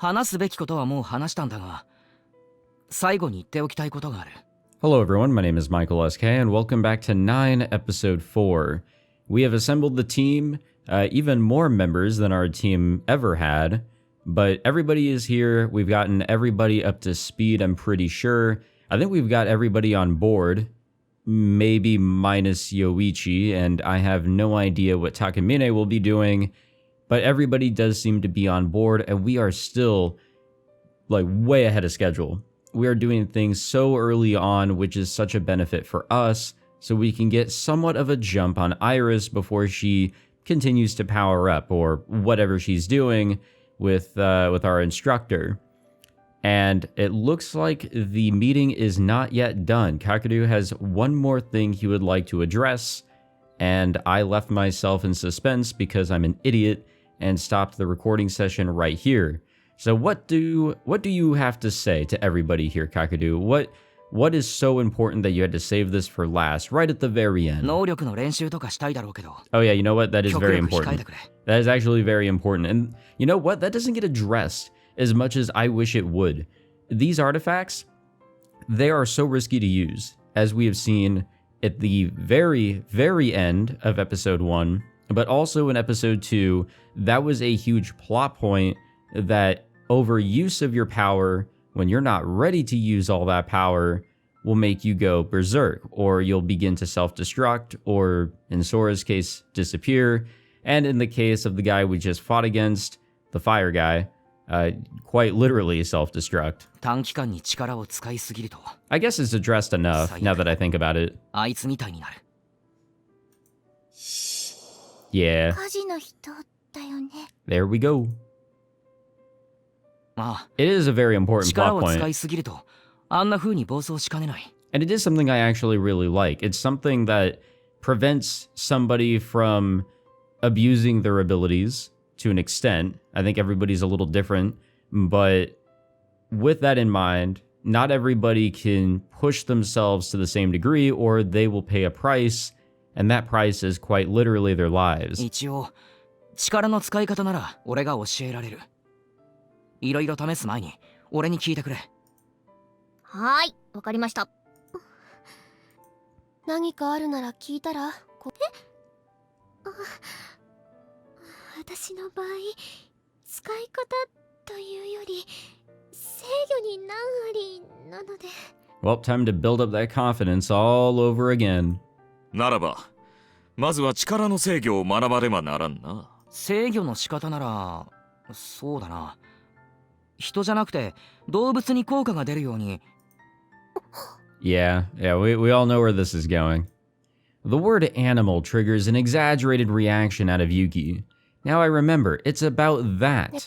話すべきことはもう話したんだが、最後に言っておきたいことがある。Hello everyone, my name is Michael SK and welcome back to 9 episode 4. We have assembled the team, even more members than our team ever had, but everybody is here. We've gotten everybody up to speed, I'm pretty sure. I think we've got everybody on board, maybe minus Yoichi, and I have no idea what Takamine will be doing, but everybody does seem to be on board, and we are still like way ahead of schedule. We are doing things so early on, which is such a benefit for us, so we can get somewhat of a jump on Iris before she continues to power up, or whatever she's doing with our instructor. And it looks like the meeting is not yet done. Kakeru has one more thing he would like to address, and I left myself in suspense because I'm an idiot and stopped the recording session right here. So what do you have to say to everybody here, Kakeru? What is so important that you had to save this for last, right at the very end? Oh yeah, you know what? That is very important. That is actually very important. And you know what? That doesn't get addressed as much as I wish it would. These artifacts, they are so risky to use, as we have seen at the very, very end of episode 1, but also in episode 2, that was a huge plot point that overuse of your power when you're not ready to use all that power will make you go berserk, or you'll begin to self-destruct, or in Sora's case, disappear, and in the case of the guy we just fought against, the fire guy, quite literally self-destruct. I guess it's addressed enough, now that I think about it. Yeah. There we go. It is a very important plot point. And it is something I actually really like. It's something that prevents somebody from abusing their abilities to an extent. I think everybody's a little different, but with that in mind, not everybody can push themselves to the same degree, or they will pay a price, and that price is quite literally their lives. いろいろ試す前に俺に聞いてくれ。はい、わかりました。何かあるなら聞いたら。私の場合、使い方というより制御に難ありなので。Well, time to build up that confidence all over again. ならば、まずは力の制御を学ばねばならんな。制御の仕方なら、そうだな。人じゃなくて動物に効果が出るように。Yeah, we all know where this is going. The word animal triggers an exaggerated reaction out of Yuki. Now I remember, it's about that.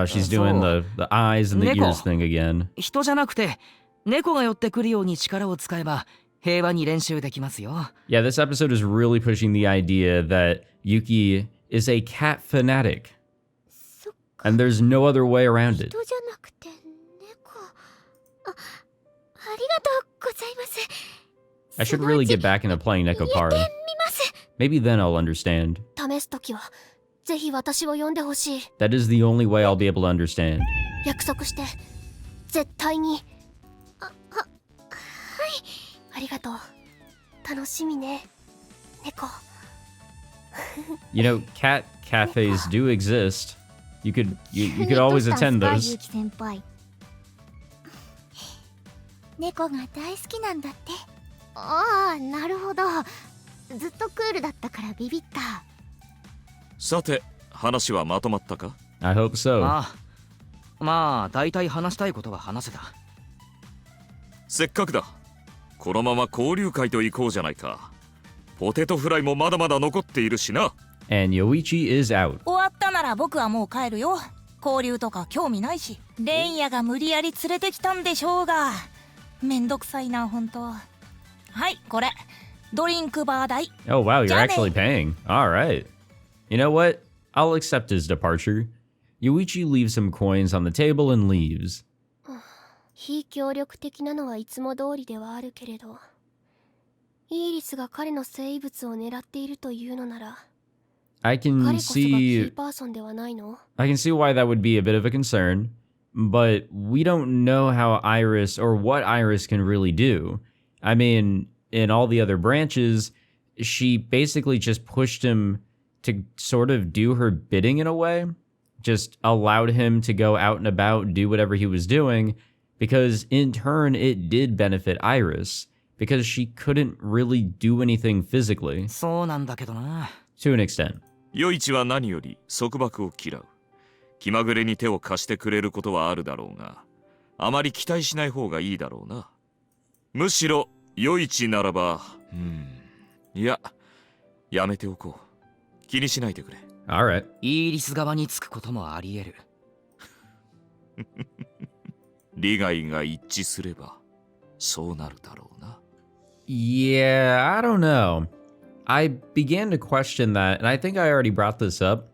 She's doing the eyes and the ears thing again. 人じゃなくて猫が寄ってくるように力を使えば平和に練習できますよ。Yeah, this episode is really pushing the idea that Yuki is a cat fanatic. And there's no other way around it. I should really get back into playing Neko Party. Maybe then I'll understand. That is the only way I'll be able to understand. You know, cat cafes do exist. You could always attend those. 猫が大好きなんだって。ああ、なるほど。ずっとクールだったからビビった。さて、話はまとまったか？ I hope so. まあ、大体話したいことは話せた。せっかくだ。このまま交流会と行こうじゃないか。ポテトフライもまだまだ残っているしな。And Yoichi is out. 終わったなら僕はもう帰るよ。交流とか興味ないし。レンヤが無理やり連れてきたんでしょうが。めんどくさいな、ほんと。はい、これ。ドリンクバー代。Oh wow, you're actually paying. Alright. You know what? I'll accept his departure. Yoichi leaves some coins on the table and leaves. 非協力的なのはいつも通りではあるけれど、イーリスが彼の生物を狙っているというのなら、I 彼 can こそがキー see パーソンではないの？ I can see why that would be a bit of a concern, but we don't know how Iris or what Iris can really do. I mean, in all the other branches, she basically just pushed him to sort of do her bidding in a way, just allowed him to go out and about, do whatever he was doing, because in turn it did benefit Iris, because she couldn't really do anything physically, そうなんだけどな。 to an extent. 余一は何より束縛を嫌う。気まぐれに手を貸してくれることはあるだろうが、あまり期待しない方がいいだろうな。むしろ余一ならば、いや、やめておこう。気にしないでくれ。Alright. イギリス側につくこともあり得る。利害が一致すれば、そうなるだろうな。Yeah, I don't know. I began to question that, and I think I already brought this up.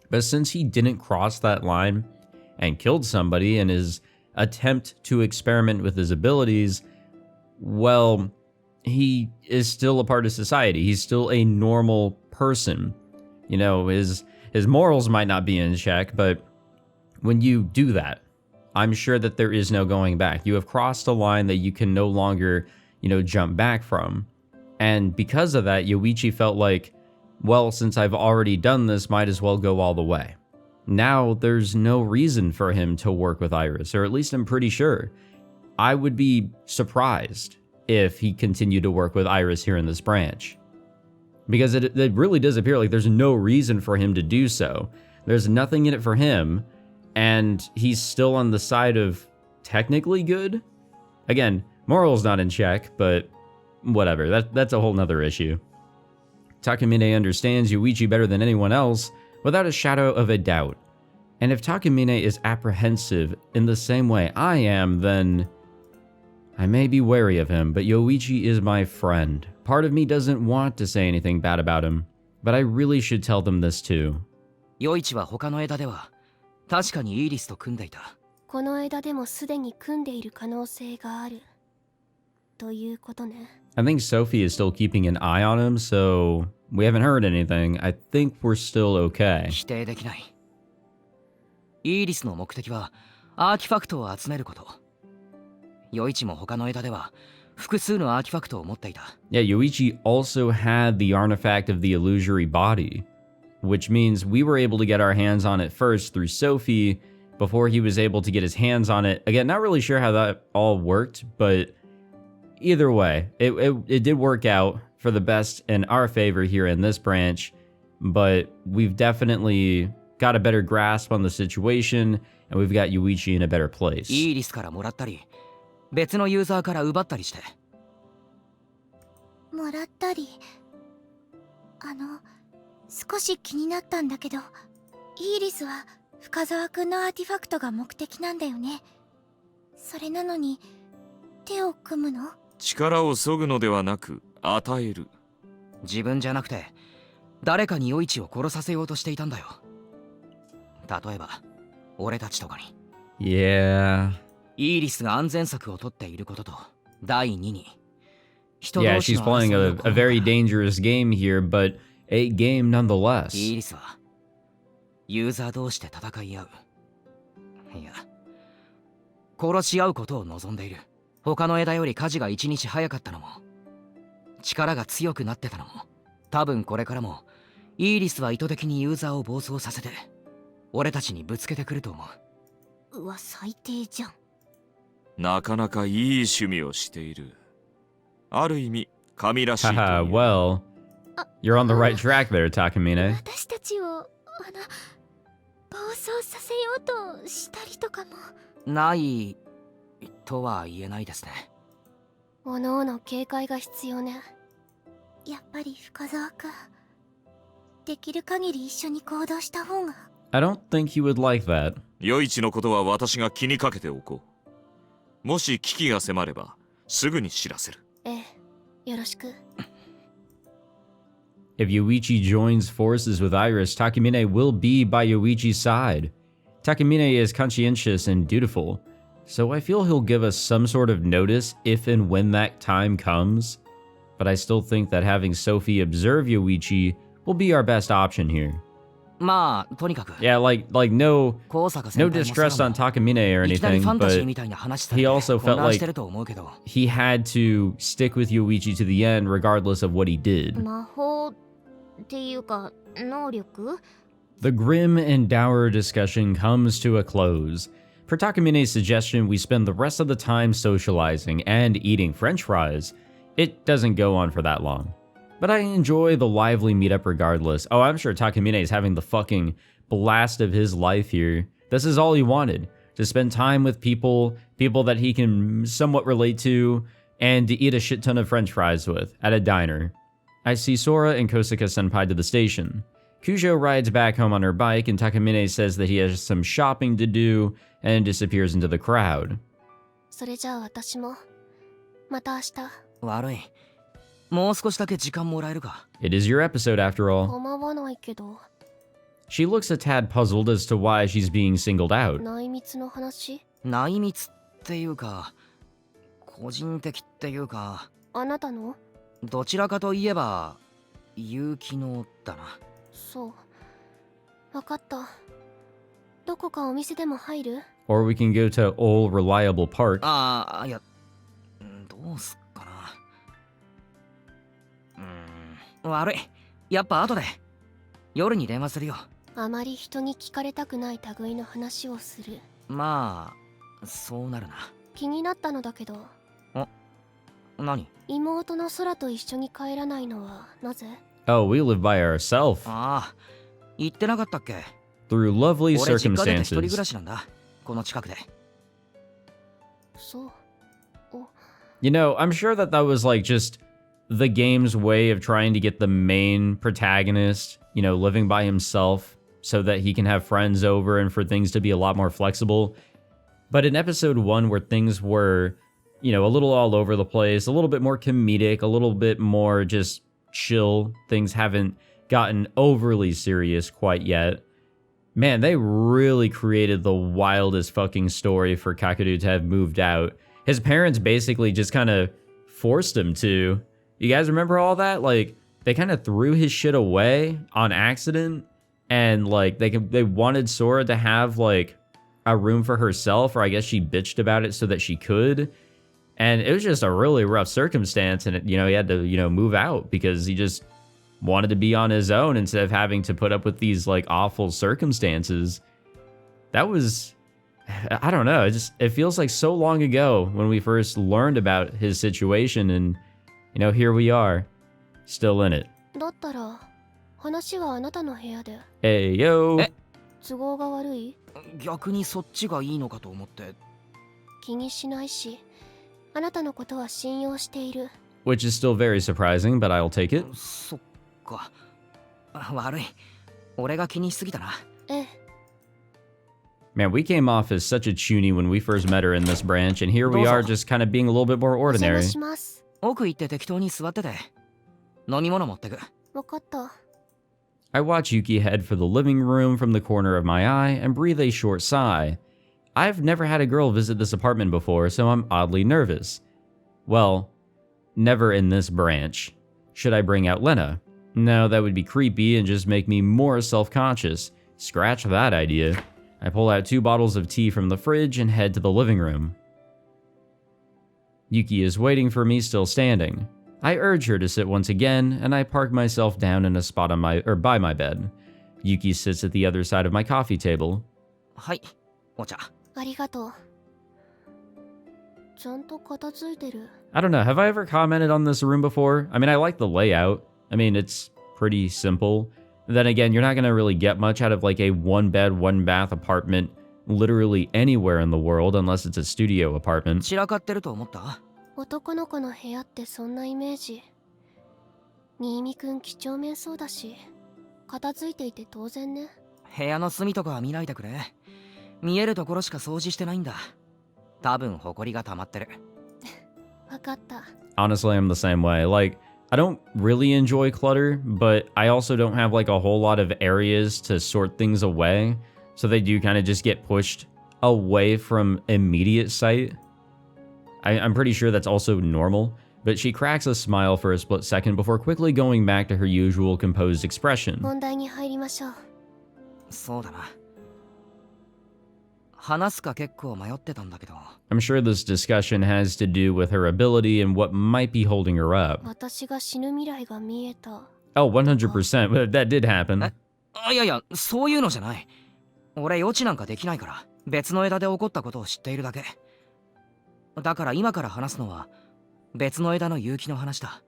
But since he didn't cross that line and killed somebody in his attempt to experiment with his abilities, well, he is still a part of society. He's still a normal person. You know, his morals might not be in check, but when you do that, I'm sure that there is no going back. You have crossed a line that you can no longer, jump back from. And because of that, Yoichi felt like, well, since I've already done this, might as well go all the way. Now, there's no reason for him to work with Iris, or at least I'm pretty sure. I would be surprised if he continued to work with Iris here in this branch. Because it really does appear like there's no reason for him to do so. There's nothing in it for him, and he's still on the side of technically good. Again, moral's not in check, but whatever, that's a whole nother issue. Takamine understands Yoichi better than anyone else, without a shadow of a doubt. And if Takamine is apprehensive in the same way I am, then I may be wary of him, but Yoichi is my friend. Part of me doesn't want to say anything bad about him, but I really should tell them this too. 余一は他の枝では確かにイーリスと組んでいた。この枝でもすでに組んでいる可能性がある。ということね。I think Sophie is still keeping an eye on him, so we haven't heard anything. I think we're still okay. 否定できない。イーリスの目的はアーティファクトを集めること。余一も他の枝では複数のアーティファクトを持っていた。Yeah, Yoichi also had the artifact of the illusory body, which means we were able to get our hands on it first through Sophie before he was able to get his hands on it. Again, not really sure how that all worked, but either way, it did work out for the best in our favor here in this branch, but we've definitely got a better grasp on the situation, and we've got Yoichi in a better place. イーリスからもらったり、別のユーザーから奪ったりして。もらったり。少し気になったんだけど、イーリスは深澤くんのアーティファクトが目的なんだよね。それなのに手を組むの？力を削ぐのではなく与える。自分じゃなくて誰かに余一を殺させようとしていたんだよ。例えば俺たちとかに。Yeah. イーリスが安全策を取っていることと第2に Yeah, she's playing a very dangerous game here, but a game nonetheless. イーリスはユーザー同士で戦い合う。いや、殺し合うことを望んでいる。他の枝より火事が1日早かったのも、力が強くなってたのも、多分これからもイーリスは意図的にユーザーを暴走させて俺たちにぶつけてくると思う。うわ、最低じゃん。なかなかいい趣味をしている。ある意味神らしいという。Haha, well, you're on the right track there, Takamine. 私たちを暴走させようとしたりとかも。ないとは言えないですね。おのおの警戒が必要ね。やっぱり深澤くん、できる限り一緒に行動した方が。I don't think he would like that. 余一のことは私が気にかけておこう。もし危機が迫ればすぐに知らせる。ええ、よろしく。If Yoichi joins forces with Iris, Takamine will be by Yoichi's side. Takamine is conscientious and dutiful, so I feel he'll give us some sort of notice if and when that time comes. But I still think that having Sophie observe Yoichi will be our best option here. まあとにかく Yeah, like no 高坂 no 先輩も distress さ on Takamine or いきなり anything, ファンタジー but みたいな話され he て also 混 felt 乱して like ると思うけど he had to stick with Yoichi to the end regardless of what he did. 魔法っていうか能力 The grim and dour discussion comes to a close. Per Takamine's suggestion, we spend the rest of the time socializing and eating french fries. It doesn't go on for that long. But I enjoy the lively meetup regardless. Oh, I'm sure Takamine is having the fucking blast of his life here. This is all he wanted. To spend time with people that he can somewhat relate to, and to eat a shit ton of french fries with at a diner. I see Sora and Kosaka-senpai to the station. Kujo rides back home on her bike, and Takamine says that he has some shopping to do, and disappears into the crowd. それじゃあ私もまた明日悪いもう少しだけ時間もらえるか It is your episode after all. 構わないけど She looks a tad puzzled as to why she's being singled out. 内密の話内密っていうか個人的っていうかあなたのどちらかといえば有機のだなそうわかったどこかお店でも入る Or we can go to Old Reliable Park. ああいやどうすっかな悪いやっぱ後で夜に電話するよあまり人に聞かれたくない類の話をするまあそうなるな気になったのだけど何妹の空と一緒に帰らないのはなぜ Oh, we live by ourselves. ああ言ってなかったっけ Through lovely 俺実家出て一人暮 circumstances. らしなんだこの近くでそう You know, I'm sure that was like just the game's way of trying to get the main protagonist, living by himself so that he can have friends over and for things to be a lot more flexible. But in episode 1, where things were, a little all over the place, a little bit more comedic, a little bit more just chill, things haven't gotten overly serious quite yet. Man, they really created the wildest fucking story for Kakeru to have moved out. His parents basically just kind of forced him to. You guys remember all that? Like, they kind of threw his shit away on accident, and like they wanted Sora to have like a room for herself, or I guess she bitched about it so that she could. And it was just a really rough circumstance, and he had to move out because he just wanted to be on his own instead of having to put up with these like awful circumstances. That was, I don't know, it feels like so long ago when we first learned about his situation, and here we are, still in it. だったら話はあなたの部屋で Hey yo. 都合が悪い逆にそっちがいいのかと思って気にしないしあなたのことは信用している Which is still very surprising, but I'll take it. そっか悪い俺が気にしすぎたなええ Man, we came off as such a chuny when we first met her in this branch, and here we are just kind of being a little bit more お邪 ordinary. 魔します奥行って適当に座ってて飲み物持ってくわかった I watch Yuki head for the living room from the corner of my eye and breathe a short sigh. I've never had a girl visit this apartment before, so I'm oddly nervous. Well, never in this branch. Should I bring out Lena? No, that would be creepy and just make me more self-conscious. Scratch that idea. I pull out 2 bottles of tea from the fridge and head to the living room. Yuki is waiting for me, still standing. I urge her to sit once again, and I park myself down in a spot by my bed. Yuki sits at the other side of my coffee table. はいお茶ありがとうちゃんと片付いてる I don't know, have I ever commented on this room before? I mean, I like the layout. I mean, it's pretty simple. Then again, you're not going to really get much out of like a 1-bed, 1-bath apartment literally anywhere in the world unless it's a studio apartment. 散らかってると思った男の子の部屋ってそんなイメージ新見くん几帳面そうだし片付いていて当然ね部屋の隅とかは見ないでくれ見えるところしか掃除してないんだ多分ホコリが溜まってるわかった Honestly, I'm the same way. Like, I don't really enjoy clutter, but I also don't have like a whole lot of areas to sort things away. So they do kind of just get pushed away from immediate sight. I'm pretty sure that's also normal. but she cracks a smile for a split second before quickly going back to her usual composed expression. 本題に入りましょう。そうだな。話すか結構迷ってたんだけど。I'm sure this discussion has to do with her ability and what might be holding her up. 私が死ぬ未来が見えた。Oh, 100%, but that did happen. いやいや、そういうのじゃない。俺予知なんかできないから、別の枝で起こったことを知っているだけ。だから今から話すのは、別の枝の結城の話だ。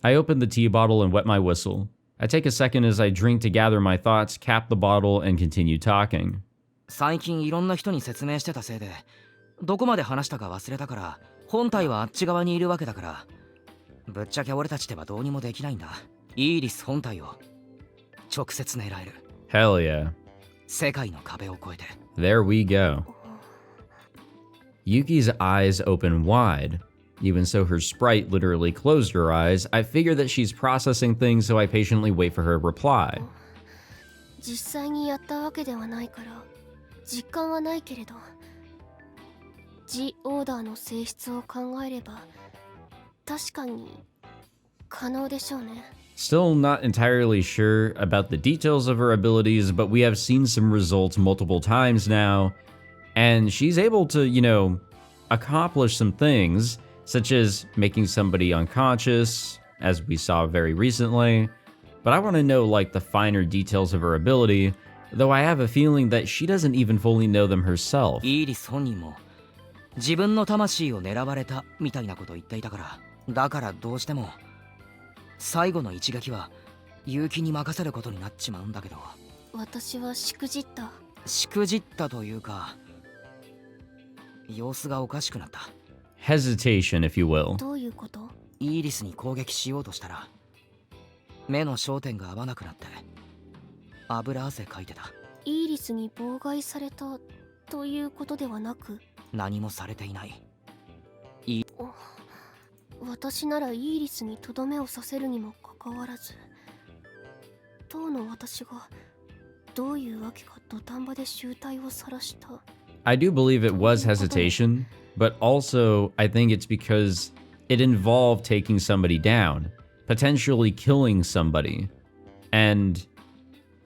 I open the tea bottle and wet my whistle. I take a second as I drink to gather my thoughts, cap the bottle, and continue talking. 最近いろんな人に説明してたせいで、どこまで話したか忘れたから、本体はあっち側にいるわけだから、ぶっちゃけ俺たちではどうにもできないんだ。イーリス本体を直接狙える。Hell yeah. 世界の壁を越えて。There we go. Yuki's eyes open wide. Even so, her sprite literally closed her eyes. I figure that she's processing things, so I patiently wait for her reply. 実際にやったわけではないから実感はないけれど、G オーダーの性質を考えれば確かに可能でしょうね。Still not entirely sure about the details of her abilities, but we have seen some results multiple times now, and she's able to, accomplish some things, such as making somebody unconscious, as we saw very recently. But I want to know, the finer details of her ability, though I have a feeling that she doesn't even fully know them herself. イーリス本人も自分の魂を狙われたみたいなことを言っていたから、だからどうしても最後の一撃は結城に任せることになっちまうんだけど。私はしくじった。しくじったというか、様子がおかしくなった。Hesitation, if you will. どういうこと？イーリスに攻撃しようとしたら、目の焦点が合わなくなって油汗かいてた。イーリスに妨害されたということではなく、何もされていない。私ならイーリスにとどめをさせるにもかかわらず、当の私がどういうわけか土壇場で醜態を晒した。I do believe it was hesitation, but also I think it's because it involved taking somebody down, potentially killing somebody. And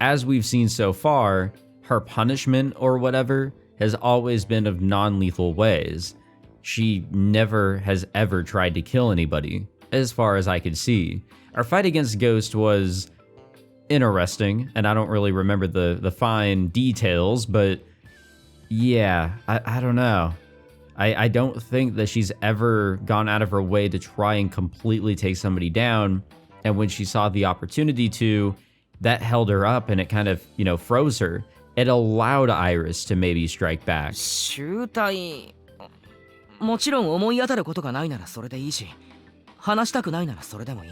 as we've seen so far, her punishment or whatever has always been of non-lethal ways. She never has ever tried to kill anybody, as far as I could see. Our fight against Ghost was interesting, and I don't really remember the fine details, but yeah, I don't know. I don't think that she's ever gone out of her way to try and completely take somebody down, and when she saw the opportunity to, that held her up and it kind of, froze her. It allowed Iris to maybe strike back. 醜態、もちろん思い当たることがないならそれでいいし、話したくないならそれでもいい。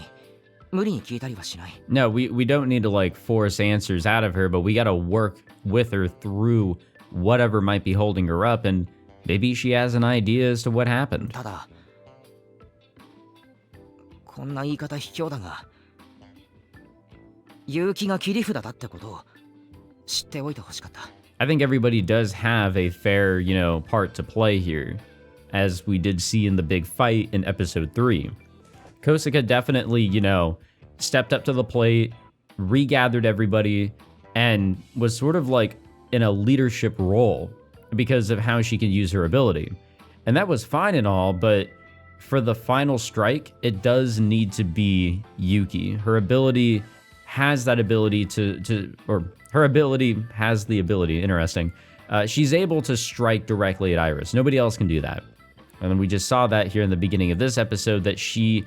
無理に聞いたりはしない。No, we don't need to force answers out of her, but we gotta work with her through whatever might be holding her up, and maybe she has an idea as to what happened. ただ、こんな言い方卑怯だが、結城が切り札だってことを知っておいてほしかった。I think everybody does have a fair, part to play here, as we did see in the big fight in episode 3. Kosaka definitely, stepped up to the plate, regathered everybody, and was sort of in a leadership role because of how she can use her ability. And that was fine and all, but for the final strike, it does need to be Yuki. Her ability has that ability her ability has the ability, interesting. She's able to strike directly at Iris. Nobody else can do that. And then we just saw that here in the beginning of this episode, that she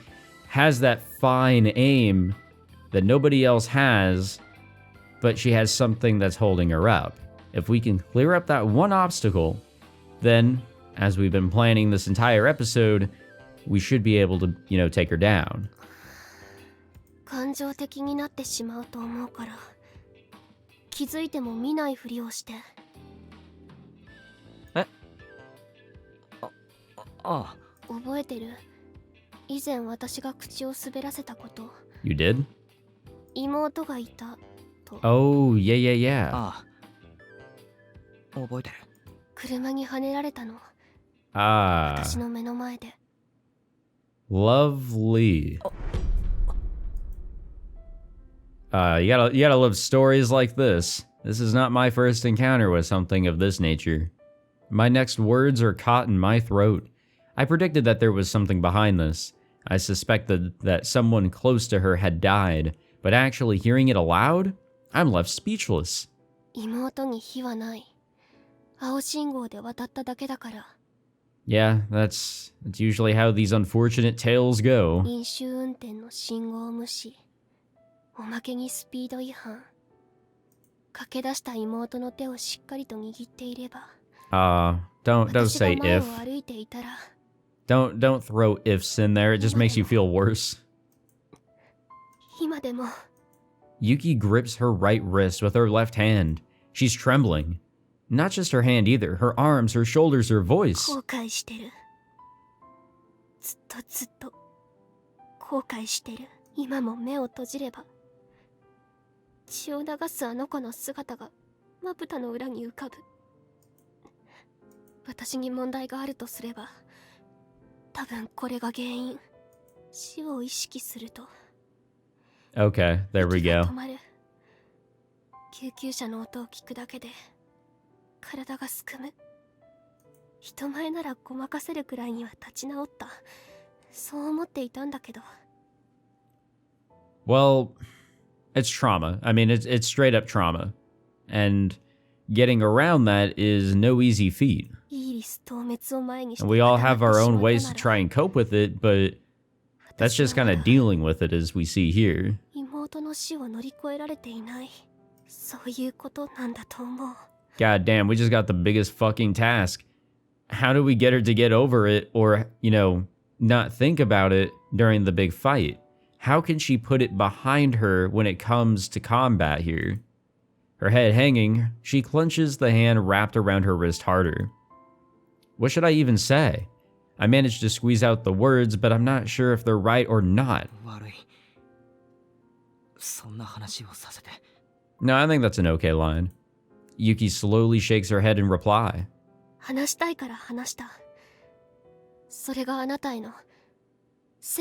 has that fine aim that nobody else has, but she has something that's holding her up. If we can clear up that one obstacle, then, as we've been planning this entire episode, we should be able to, take her down. 感情的になってしまうと思うから、気づいても見ないふりをして。え？ああ。覚えてる？以前私が口を滑らせたこと。You did? 妹がいたと。Oh, yeah. ああ。覚えてる。車にはねられたの。Ah. 私の目の前で。Lovely. You gotta love stories like this. This is not my first encounter with something of this nature. My next words are caught in my throat. I predicted that there was something behind this. I suspected that someone close to her had died, but actually hearing it aloud, I'm left speechless. 妹に非はない。青信号で渡っただけだから。 Yeah, that's usually how these unfortunate tales go. 飲酒運転の信号無視。おまけにスピード違反。駆け出した妹の手をしっかりと握っていれば。Don't say 私が前 if. を歩いていたら。 Don't throw ifs in there. It just makes you feel worse. 今でも。 Yuki grips her right wrist with her left hand. She's trembling. Not just her hand either. Her arms, her shoulders, her voice. 後悔してる。ずっとずっと後悔してる。今も目を閉じれば血を流すあの子の姿がまぶたの裏に浮かぶ。私に問題があるとすれば多分これが原因。死を意識すると Okay, there we 息が go. 止まる。救急車の音を聞くだけで体がすくむ。人前ならごまかせるくらいには立ち直った。そう思っていたんだけど。 Well, it's trauma. I mean, it's straight up trauma. And getting around that is no easy feat. イーリス透滅を前にして And we all have our own 固まって ways しま to ったな try ら and cope with it, but that's just kind of dealing with it as we see here. 妹の死を乗り越えられていない。そういうことなんだと思う。 God damn, we just got the biggest fucking task. How do we get her to get over it or, not think about it during the big fight? How can she put it behind her when it comes to combat here? Her head hanging, she clenches the hand wrapped around her wrist harder. What should I even say? I managed to squeeze out the words, but I'm not sure if they're right or not. 悪い。そんな話をさせて。 No, I think that's an okay line. Yuki slowly shakes her head in reply. 話したいから話した。それがあなたへの誠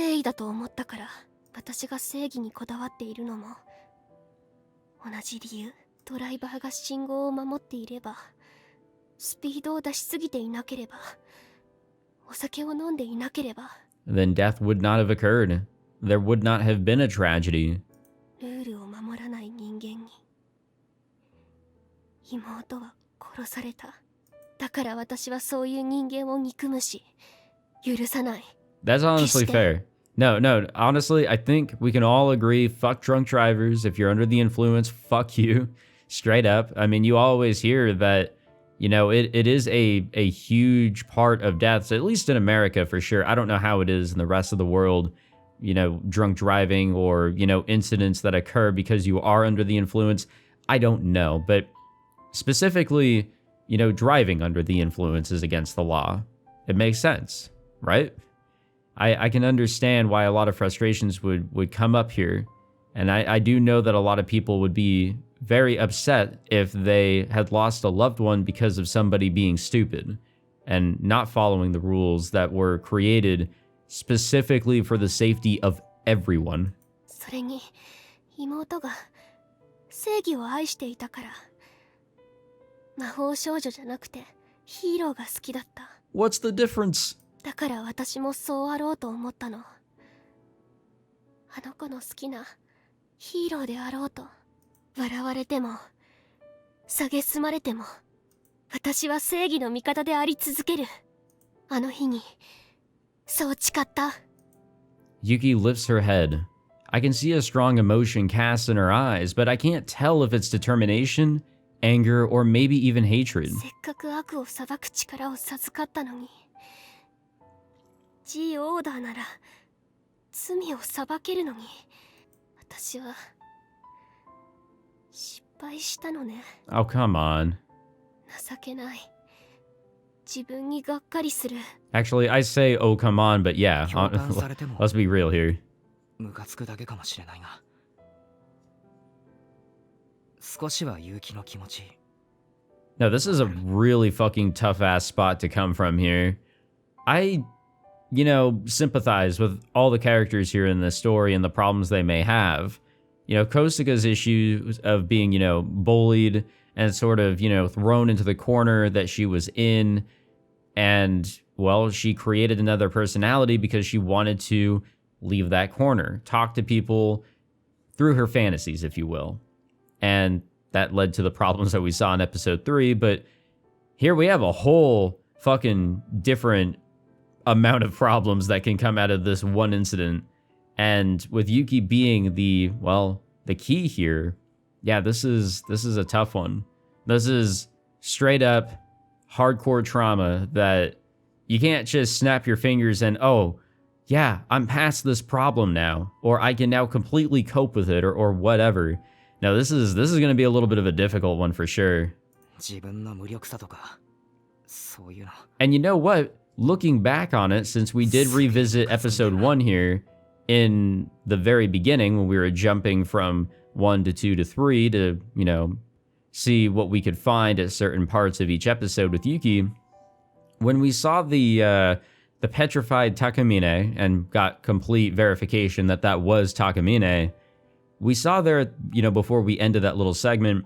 意だと思ったから。私が正義にこだわっているのも同じ理由。ドライバーが信号を守っていれば、スピードを出しすぎていなければ、お酒を飲んでいなければ、 Then death would not have occurred. There would not have been a tragedy. ルールを守らない人間に妹は殺された。だから私はそういう人間を憎むし許さない。 That's honestly fair. No, honestly, I think we can all agree, fuck drunk drivers. If you're under the influence, fuck you. Straight up. I mean, you always hear that, it is a huge part of deaths, at least in America for sure. I don't know how it is in the rest of the world, drunk driving or, incidents that occur because you are under the influence. I don't know, but specifically, driving under the influence is against the law. It makes sense, right? I can understand why a lot of frustrations would come up here. And I do know that a lot of people would be very upset if they had lost a loved one because of somebody being stupid and not following the rules that were created specifically for the safety of everyone. それに妹が正義を愛していたから。魔法少女じゃなくてヒーローが好きだった。 What's the difference? だから私もそうあろうと思ったの。あの子の好きなヒーローであろうと。笑われても蔑まれても私は正義の味方であり続ける。あの日にそう誓った。 Yuki lifts her head. I can see a strong emotion cast in her eyes, but I can't tell if it's determination, anger, or maybe even hatred. せっかく悪を裁く力を授かったのに。G オーダーなら罪を裁けるのに私は失敗したのね。 Oh, come on. 情けない。自分にがっかりする。 Actually, I say, oh, come on, but yeah, 共感されても let's be real here. ムカつくだけかもしれないが、少しは勇気の気持ち。 No, this is a really fucking tough ass spot to come from here. I you know, sympathize with all the characters here in this story and the problems they may have. You know, Kosuka's issues of being, you know, bullied and sort of, you know, thrown into the corner that she was in. And, well, she created another personality because she wanted to leave that corner, talk to people through her fantasies, if you will. And that led to the problems that we saw in episode 3. But here we have a whole fucking different amount of problems that can come out of this one incident. And with Yuki being the key here, yeah, this is a tough one. This is straight up hardcore trauma that you can't just snap your fingers and, oh, yeah, I'm past this problem now, or I can now completely cope with it, or whatever. No, this is going to be a little bit of a difficult one for sure. 自分の無力さとかそういうの And you know what? Looking back on it, since we did revisit episode 1 here in the very beginning when we were jumping from 1 to 2 to 3 to, you know, see what we could find at certain parts of each episode with Yuki, when we saw the petrified Takamine and got complete verification that that was Takamine, we saw there, you know, before we ended that little segment,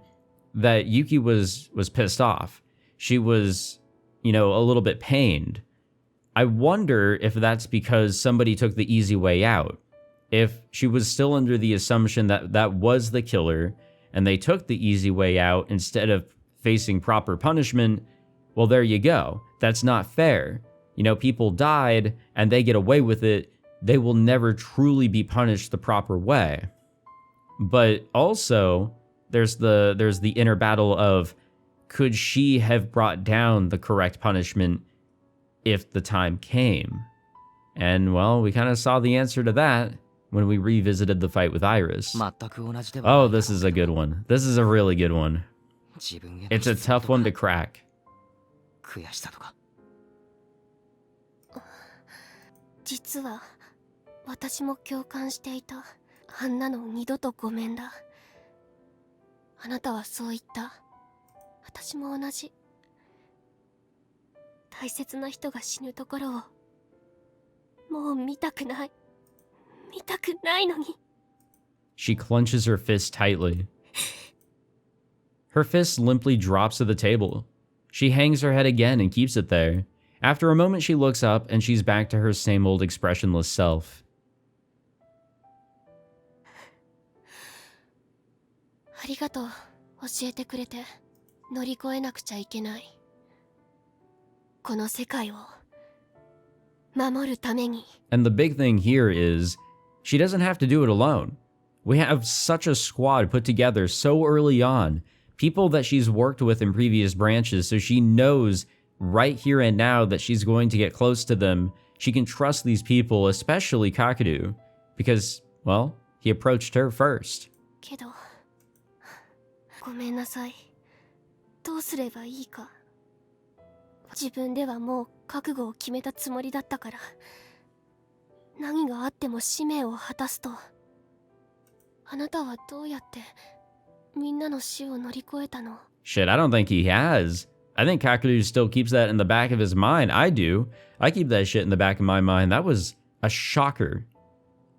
that Yuki was pissed off. She was, you know, a little bit pained. I wonder if that's because somebody took the easy way out. If she was still under the assumption that that was the killer and they took the easy way out instead of facing proper punishment, well, there you go. That's not fair. You know, people died and they get away with it. They will never truly be punished the proper way. But also, there's the inner battle of, could she have brought down the correct punishment if the time came? And, well, we kind of saw the answer to that when we revisited the fight with Iris. 全く同じではない Oh, this is a good one. This is a really good one. 自分への It's a tough one to crack. 悔しさとか実は私も共感していた。あんなの二度とごめんだ。あなたはそう言った。私も同じ。大切な人が死ぬところをもう見たくない。見たくないのに。She clenches her fist tightly. Her fist limply drops to the table. She hangs her head again and keeps it there. After a moment, she looks up and she's back to her same old expressionless self. ありがとう。教えてくれて。乗り越えなくちゃいけない。この世界を守るために。 And the big thing here is, she doesn't have to do it alone. We have such a squad put together so early on. People that she's worked with in previous branches, so she knows right here and now that she's going to get close to them. She can trust these people, especially Kakeru, because, well, he approached her first. けど、ごめんなさい。どうすればいいか。自分ではもう覚悟を決めたつもりだったから。何があっても使命を果たすと。あなたはどうやってみんなの死を乗り越えたの？ Shit, I don't think he has. I think Kakeru still keeps that in the back of his mind. I do. I keep that shit in the back of my mind. That was a shocker.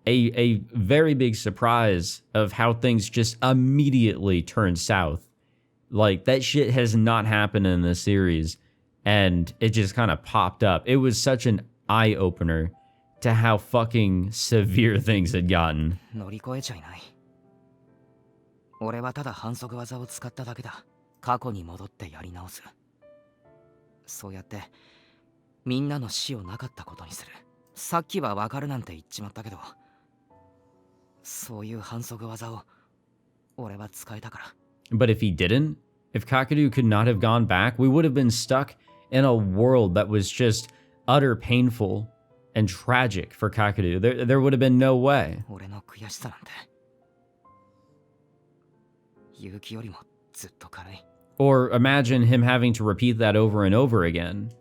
A very big surprise of how things just immediately turned south. Like, that shit has not happened in this series. And it just kind of popped up. It was such an eye-opener to how fucking severe things had gotten. 乗り越えちゃいない。俺はただ反則技を使っただけだ。過去に戻ってやり直す。そうやってみんなの死をなかったことにする。さっきはわかるなんて言っちまったけど、そういう反則技を俺は使えたから。But if he didn't, if Kakeru could not have gone back, we would have been stuck in a world that was just utter painful and tragic for Kakeru. There would have been no way. 俺の悔しさなんて勇気よりもずっと軽い。 Or imagine him having to repeat that over and over again.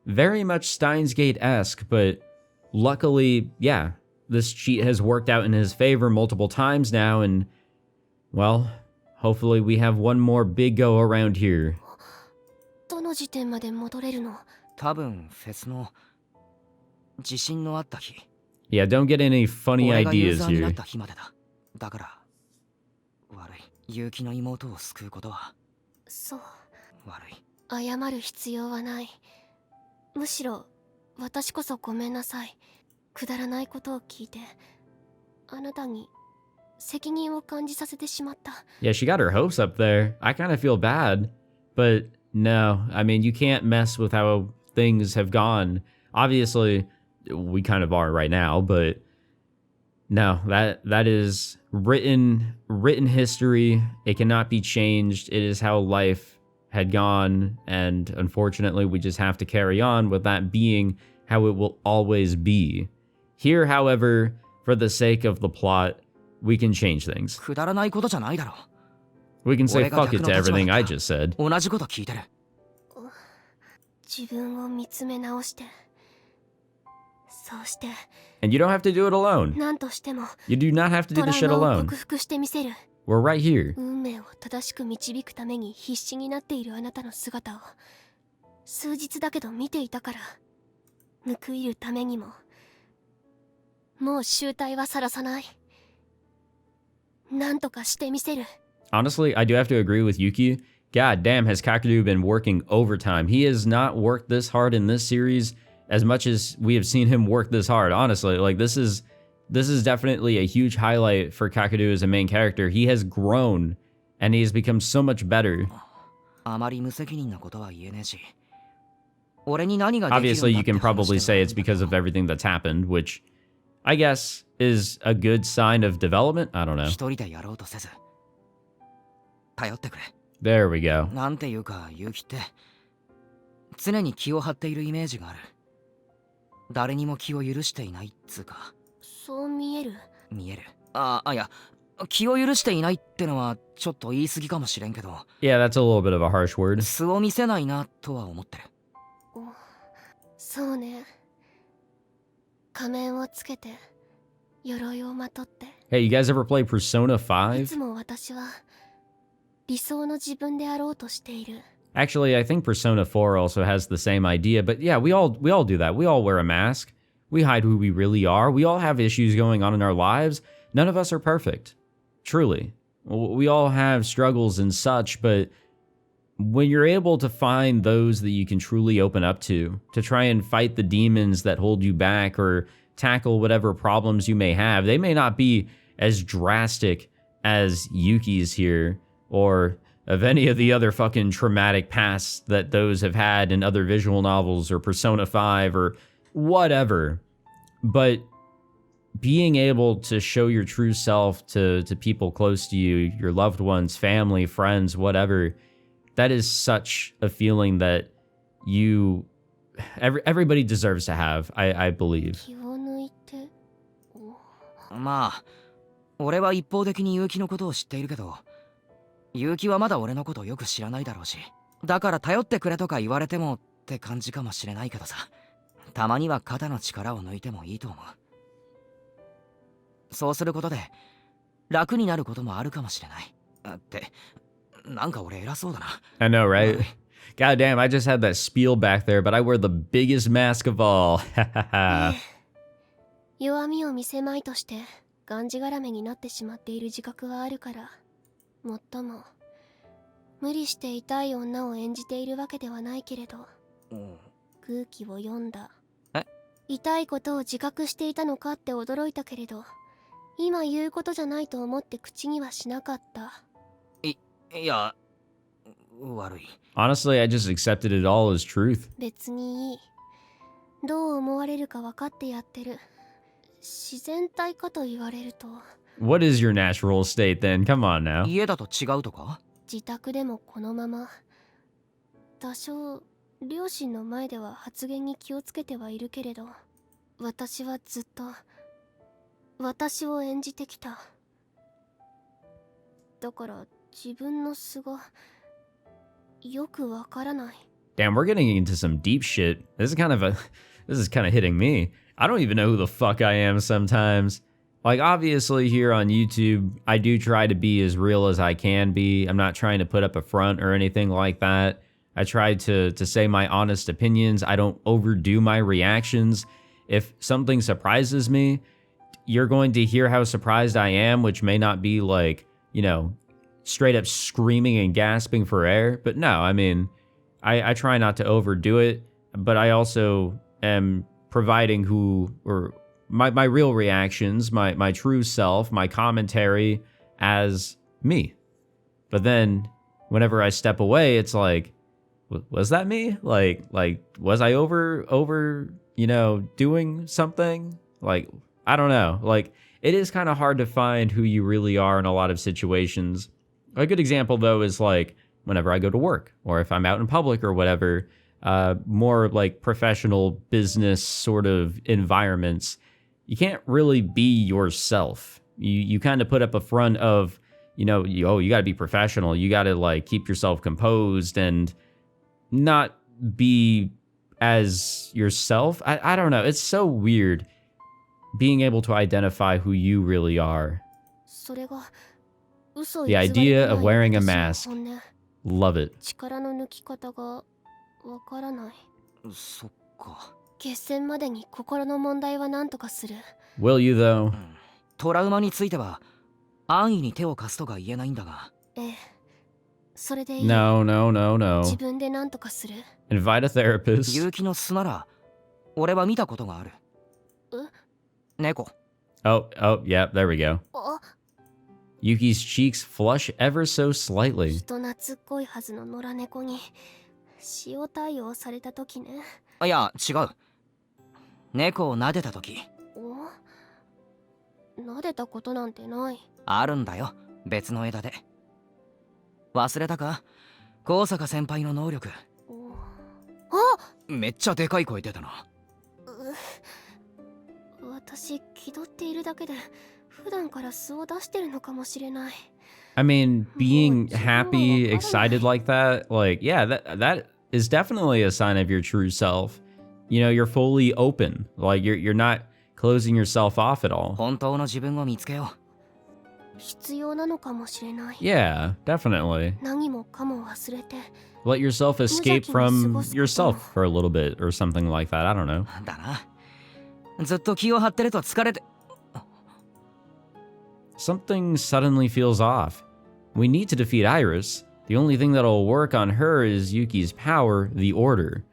Very much Steins Gate-esque, but luckily, yeah, this cheat has worked out in his favor multiple times now, and, well, hopefully we have one more big go around here. どの時点まで戻れるの？多分フェスの自信のあった日 Yeah, don't get any funny 俺がユー ideas ザーになっ here. た日までだだから悪い結城の妹を救うことはそう悪い謝る必要はない。むしろ私こそごめんなさい。くだらないことを聞いてあなたに責任を感じさせてしまった。 Yeah, she got her hopes up there. I kind of feel bad. But no, I mean, you can't mess with how things have gone. Obviously, we kind of are right now, but no, that is written history. It cannot be changed. It is how life had gone, and unfortunately, we just have to carry on with that being how it will always be. Here, however, for the sake of the plot, we can change things. くだらないことじゃないだろ We can say 俺が fuck it 逆の to 立場 everything だ I った just said. 同じこと聞いてる自分を見つめ直してそうして And you don't have to do it alone. 何としても You do not have to do トラ this ウ shit マを alone. 克服してみせる。 We're right here. 運命を正しく導くために必死になっているあなたの姿を数日だけど見ていたから報いるためにももう醜態はさらさない。なんとかしてみせる。 Honestly, I do have to agree with Yuki. God damn, has Kakeru been working overtime. He has not worked this hard in this series as much as we have seen him work this hard. Honestly, like this is definitely a huge highlight for Kakeru as a main character. He has grown and he has become so much better. あまり無責任なことは言えねえし俺に何ができるんだって Obviously, you can 話してる probably say it's because of everything that's happened, which I guess is a good sign of development. I don't know. 一人でやろうとせず頼ってくれ There we go. なんていうか結城って常に気を張っているイメージがある誰にも気を許していないっつうかそう見える。見えるいや気を許していないってのはちょっと言い過ぎかもしれんけど Yeah, that's a little bit of a harsh word. 素を見せないなとは思ってるそうね。仮面をつけて鎧をまとって Hey, you guys ever play Persona い 5? つも私は理想の自分であろうとしている。 Actually, I think Persona 4 also has the same idea, but yeah, we all do that. We all wear a mask. We hide who we really are. We all have issues going on in our lives. None of us are perfect. Truly. We all have struggles and such, but when you're able to find those that you can truly open up to try and fight the demons that hold you back or tackle whatever problems you may have, they may not be as drastic as Yuki's here or of any of the other fucking traumatic pasts that those have had in other visual novels or Persona 5 or whatever. But being able to show your true self to people close to you, your loved ones, family, friends, whatever, that is such a feeling that everybody deserves to have, I believe. 気を抜いて。まあ俺は一方的に結城のことを知っているけど結城はまだ俺のことをよく知らないだろうしだから頼ってくれとか言われてもって感じかもしれないけどさたまには肩の力を抜いてもいいと思うそうすることで楽になることもあるかもしれないってなんか俺偉そうだな I know, right? God damn, I just had that spiel back there, but I wear the biggest mask of all. 弱みを見せまいとしてがんじがらめになってしまっている自覚はあるからもっとも無理して痛い女を演じているわけではないけれど空気を読んだ。痛いことを自覚していたのかって驚いたけれど今言うことじゃないと思って口にはしなかった。いや悪い Honestly, I just accepted it all as truth. 別にいい。どう思われるか分かってやってる。自然体かと言われると What is your natural state then? Come on now. 家だと違うとか自宅でもこのまま多少両親の前では発言に気をつけてはいるけれど私はずっと私を演じてきた。だから自分の素がよくわからない。 Damn, we're getting into some deep shit. This is kind of hitting me. I don't even know who the fuck I am sometimes. Like, obviously here on YouTube, I do try to be as real as I can be. I'm not trying to put up a front or anything like that. I try to say my honest opinions. I don't overdo my reactions. if something surprises me, you're going to hear how surprised I am, which may not be like, straight up screaming and gasping for air. But no, I mean, I try not to overdo it, but I also am providing my real reactions, my true self, my commentary as me. But then whenever I step away, it's like, was that me? Like was I over, doing something? Like, I don't know. Like, it is kind of hard to find who you really are in a lot of situations. A good example, though, is like whenever I go to work or if I'm out in public or whatever, more like professional business sort of environments, you can't really be yourself. You kind of put up a front of, you got to be professional. You got to like keep yourself composed and not be as yourself. I don't know. It's so weird being able to identify who you really are. The idea of wearing a mask. Love it. 力の抜き方がわからない。そっか。決戦までに心の問題は何とかする。Will you though? トラウマについては安易に手を貸すとか言えないんだが。ええ。それでいい。No. 自分で何とかする。Invite a therapist. 結城の巣なら俺は見たことがある。猫。Oh, yeah, there we go. あ。Yuki's cheeks flush ever so slightly. 人懐っこいはずの野良猫に塩対応された時ね。いや違う。猫を撫でた時。撫でたことなんてない。あるんだよ、別の枝で。忘れたか、高坂先輩の能力。めっちゃでかい声出たな。私気取っているだけで普段から素を出してるのかもしれない。I mean, being happy, excited like that, like, yeah, that is definitely a sign of your true self. You're fully open. Like, you're not closing yourself off at all. 本当の自分を見つけよう。必要なのかもしれない。Yeah, definitely. 何もかも忘れて。Let yourself escape from yourself for a little bit or something like that. I don't know. だな。ずっと気を張ってると疲れて。Something suddenly feels off. We need to defeat Iris. The only thing that'll work on her is Yuki's power, the order.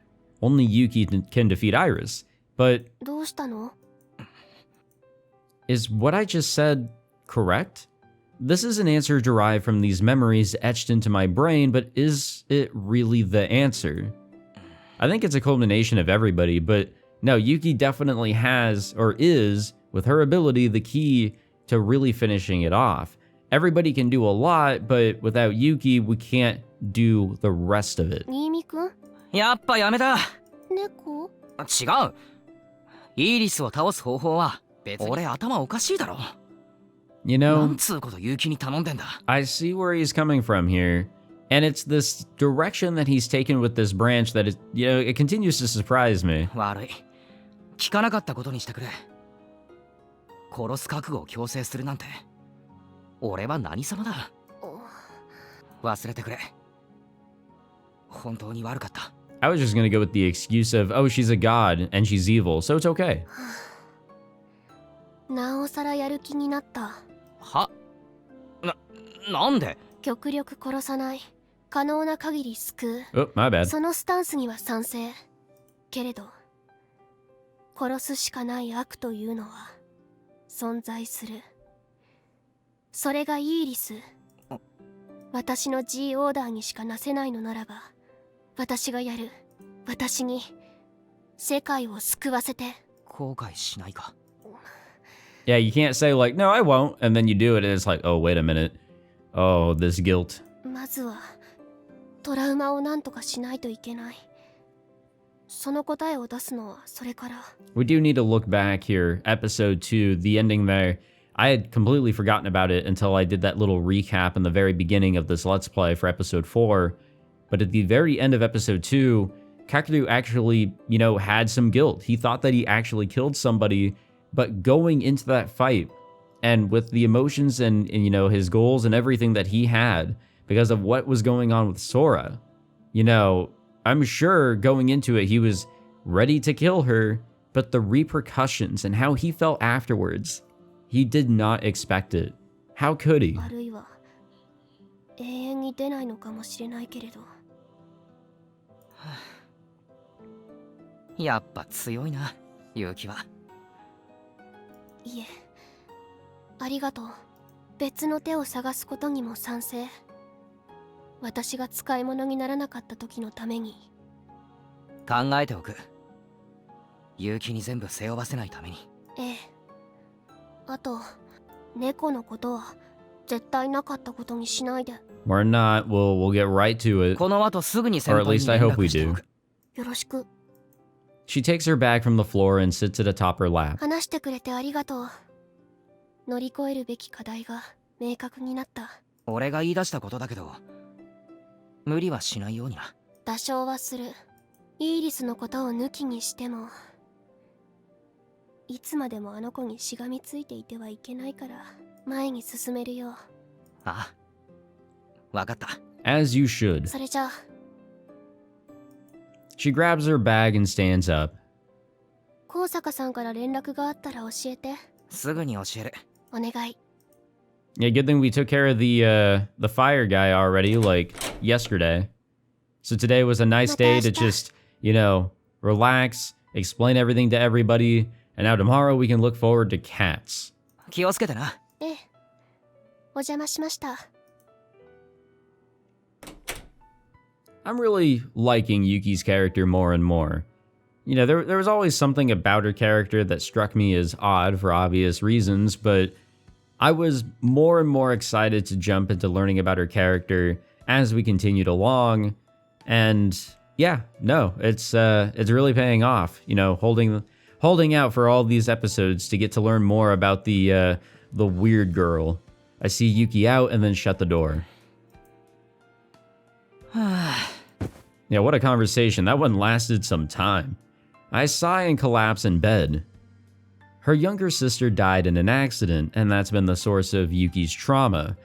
Only Yuki can defeat Iris. But どうしたの? Is what I just said correct? This is an answer derived from these memories etched into my brain, but is it really the answer? I think it's a culmination of everybody, but no, Yuki definitely has, or is, with her ability, the key to really finishing it off. Everybody can do a lot, but without Yuki, we can't do the rest of it. 新見くん? やっぱやめだ。猫? 違う。イーリスを倒す方法は別に俺頭おかしいだろ。You な know, んつうこと結城に頼んでんだ。I see where he's coming from here, and it's this direction that he's taken with this branch that is, it continues to surprise me. 悪い。聞かなかったことにしてくれ。殺す覚悟を強制するなんて俺は何様だ。忘れてくれ。本当に悪かった。I was just gonna go with the excuse of, oh, she's a god and she's evil, so it's okay. なおさらやる気になった。は？なんで？極力殺さない。可能な限り救う。Oh, my bad. そのスタンスには賛成。けれど、殺すしかない悪というのは存在する。それがイーリス。私の G オーダーにしかなせないのならば、私がやる。私に世界を救わせて。後悔しないか。Yeah, you can't say like, no, I won't, and then you do it, and it's like, oh, wait a minute. Oh, this guilt. まずはトラウマを何とかしないといけない。その答えを出すのはそれから。We do need to look back here. Episode 2, the ending there. I had completely forgotten about it until I did that little recap in the very beginning of this Let's Play for episode 4. But at the very end of episode 2, Kakeru actually, had some guilt. He thought that he actually killed somebody, but going into that fight, and with the emotions and his goals and everything that he had, because of what was going on with Sora, I'm sure going into it, he was ready to kill her, but the repercussions and how he felt afterwards, he did not expect it. How could he? あるいは永遠に出ないのかもしれないけれど。やっぱ強いな、勇気は。いえ、ありがとう。別の手を探すことにも賛成。私が使い物にならなかった時のために。考えておく。勇気に全部背負わせないために。ええ。あと、猫のことは絶対なかったことにしないで。We're not. We'll get right to it. この後すぐに先 Or at 輩に least I 連 hope we 絡してお do. く。よろしく。She takes her bag from the floor and sits it atop her lap. 話してくれてありがとう。乗り越えるべき課題が明確になった。俺が言い出したことだけど、無理はしないようにな。妥協はする。イーリスのことを抜きにしても、いつまでもあの子にしがみついていてはいけないから前に進めるよ。ああ、わかった。As you should. それじゃあ。 She grabs her bag and stands up. 高坂さんから連絡があったら教えて。すぐに教える。お願い。 Yeah, good thing we took care of the fire guy already, like yesterday. So today was a nice day to just, you know, relax, explain everything to everybody, and now tomorrow we can look forward to cats. 気をつけてな。ええ。お邪魔しました。I'm really liking Yuki's character more and more. You know, there was always something about her character that struck me as odd for obvious reasons, but I was more and more excited to jump into learning about her character as we continued along. And yeah, no, it's really paying off. You know, holding out for all these episodes to get to learn more about the weird girl. I see Yuki out and then shut the door. Yeah, what a conversation. That one lasted some time. I sigh and collapse in bed. Her younger sister died in an accident, and that's been the source of Yuki's trauma.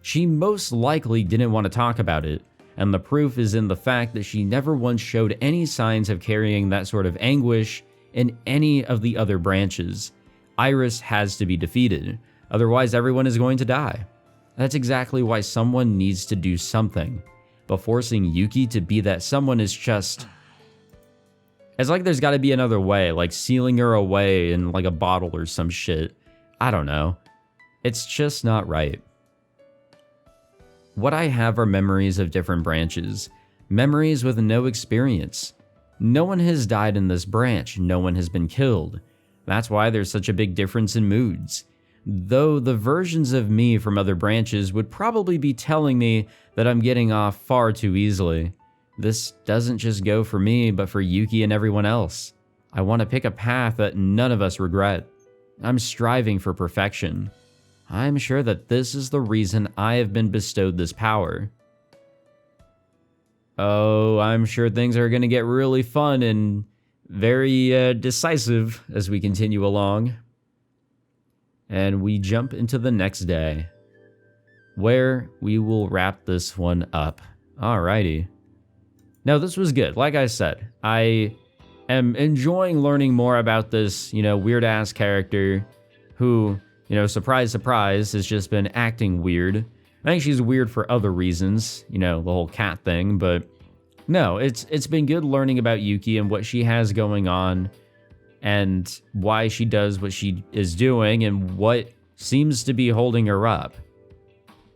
She most likely didn't want to talk about it, and the proof is in the fact that she never once showed any signs of carrying that sort of anguish in any of the other branches. Iris has to be defeated, otherwise everyone is going to die. That's exactly why someone needs to do something. But forcing Yuki to be that someone is just... It's like there's got to be another way, like sealing her away in like a bottle or some shit. I don't know. It's just not right. What I have are memories of different branches. Memories with no experience. No one has died in this branch. No one has been killed. That's why there's such a big difference in moods. Though the versions of me from other branches would probably be telling me that I'm getting off far too easily. This doesn't just go for me, but for Yuki and everyone else. I want to pick a path that none of us regret. I'm striving for perfection. I'm sure that this is the reason I have been bestowed this power. Oh, I'm sure things are going to get really fun and very decisive as we continue along. And we jump into the next day, where we will wrap this one up. Alrighty. Now, this was good. Like I said, I am enjoying learning more about this, you know, weird-ass character who, you know, surprise, surprise, has just been acting weird. I think she's weird for other reasons, you know, the whole cat thing, but no, it's been good learning about Yuki and what she has going on and why she does what she is doing and what seems to be holding her up.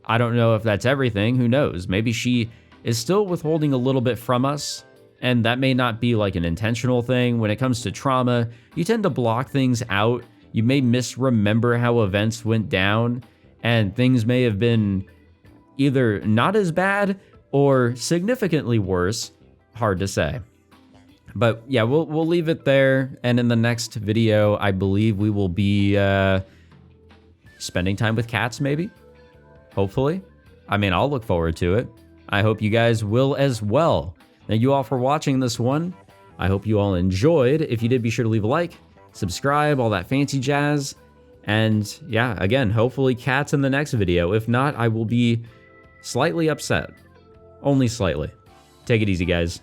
I don't know if that's everything, who knows? Maybe she is still withholding a little bit from us, and that may not be like an intentional thing. When it comes to trauma, you tend to block things out. You may misremember how events went down, and things may have been either not as bad or significantly worse. Hard to say. But yeah, we'll leave it there, and in the next video, I believe we will be spending time with cats, maybe? Hopefully. I mean, I'll look forward to it. I hope you guys will as well. Thank you all for watching this one. I hope you all enjoyed. If you did, be sure to leave a like, subscribe, all that fancy jazz. And yeah, again, hopefully cats in the next video. If not, I will be slightly upset. Only slightly. Take it easy, guys.